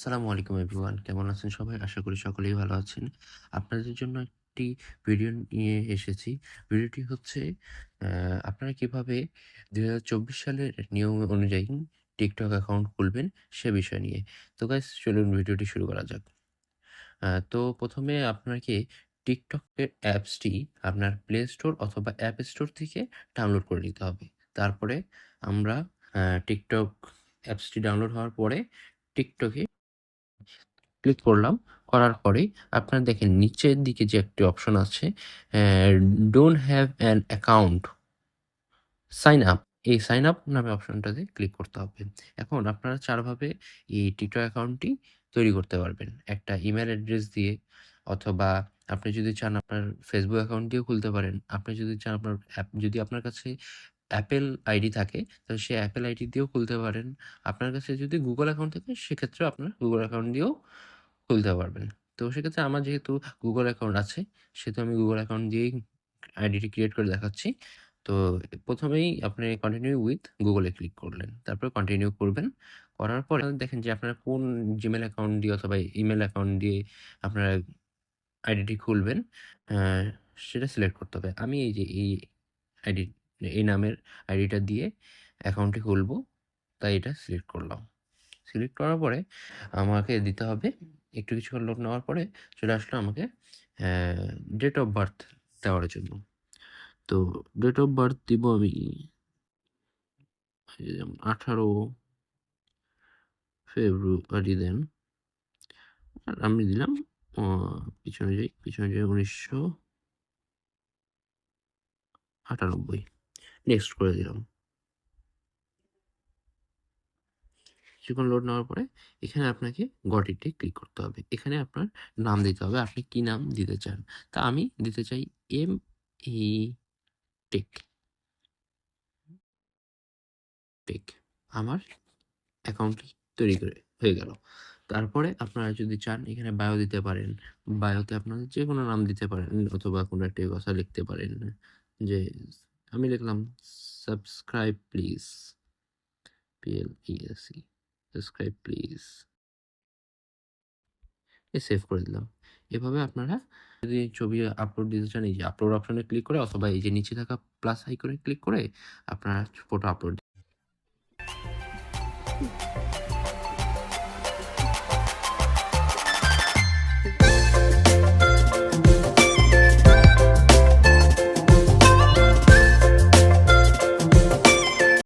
আসসালামু আলাইকুম এভরিওয়ান। কেমন আছেন সবাই? আশা করি সকলেই ভালো আছেন। আপনাদের জন্য একটি ভিডিও নিয়ে এসেছি। ভিডিওটি হচ্ছে আপনারা কিভাবে ২০২৪ সালের নিয়ম অনুযায়ী TikTok অ্যাকাউন্ট খুলবেন সে বিষয় নিয়ে। তো গাইস চলুন ভিডিওটি শুরু করা যাক। তো ১ম এ আপনাকে TikTok এর অ্যাপসটি আপনার Play Store অথবা App Store থেকে ডাউনলোড করে নিতে হবে। তারপরে আমরা TikTok অ্যাপসটি ডাউনলোড হওয়ার পরে TikTok এ ক্লিক করলাম। করার পরেই আপনারা দেখেন নিচের দিকে যে একটি অপশন আছে uh don't have an account, sign up. এই সাইন আপ নামে অপশনটাতে ক্লিক করতে হবে। এখন আপনারা ৪ ভাবে এই TikTok অ্যাকাউন্টটি তৈরি করতে পারবেন। একটা ইমেইল অ্যাড্রেস দিয়ে অথবা আপনি যদি চান আপনার Facebook অ্যাকাউন্ট দিয়েও খুলতে পারেন। আপনি যদি চান যদি আপনার কাছে Apple আইডি থাকে তাহলে সেই Apple আইডি দিয়েও খুলতে পারেন। আপনার কাছে যদি Google অ্যাকাউন্ট থাকে সেক্ষেত্রেও আপনার Google অ্যাকাউন্ট দিয়েও খুলতে পারবেন। তো সেক্ষেত্রে আমার যেহেতু Google অ্যাকাউন্ট আছে, সেহেতু আমি Google অ্যাকাউন্ট দিয়েই আইডিটি ক্রিয়েট করে দেখাচ্ছি। তো ১ম এই আপনি continue with Google A click করলেন। তারপরে কন্টিনিউ করবেন। করার পরে দেখেন যে আপনারা কোন Gmail অ্যাকাউন্ট দিয়ে অথবা ইমেইল অ্যাকাউন্ট দিয়ে আপনারা আইডিটি খুলবেন, অ্যা সেটা সিলেক্ট করতে হবে। আমি এই যে আইডি এই নামের আইডিটা দিয়ে অ্যাকাউন্টটি খুলবো, তাই এটা সিলেক্ট করলাম। সিলেক্ট করার পরে আমাকে দিতে হবে একটু কিছুক্ষণ লোড নেওয়ার পরে চলে আসলো আমাকে অ্যা ডেট অফ বার্থ দেওয়ার জন্য। তো ডেট অফ বার্থ দিব আমি যেমন 18 ফেব্রুয়ারি দেন। আর আমি দিলাম অ পিছনে যাই 1998। নেক্সট করে দিলাম। কিছুক্ষণ লোড নেওয়ার পরে এখানে আপনাকে গট ইট এ ক্লিক করতে হবে। এখানে আপনার নাম দিতে হবে। আপনি কি নাম দিতে চান? তা আমি দিতে চাই এম.ই. Take, take. আমার অ্যাকাউন্টটি তৈরি হয়ে গেল। তারপরে আপনারা যদি চান এখানে বায়ো দিতে পারেন। বায়োতে আপনারা যেকোনো নাম দিতে পারেন অথবা কোনো একটি কথা লিখতে পারেন। যে আমি লিখলাম subscribe please, PLESE, subscribe please. Save করে দিলাম। এভাবে আপনারা যদি ছবি আপলোড দিতে চান এই যে আপলোড অপশনে ক্লিক করে অথবা এই যে নিচে থাকা প্লাস আইকনে ক্লিক করে আপনারা ফটো আপলোড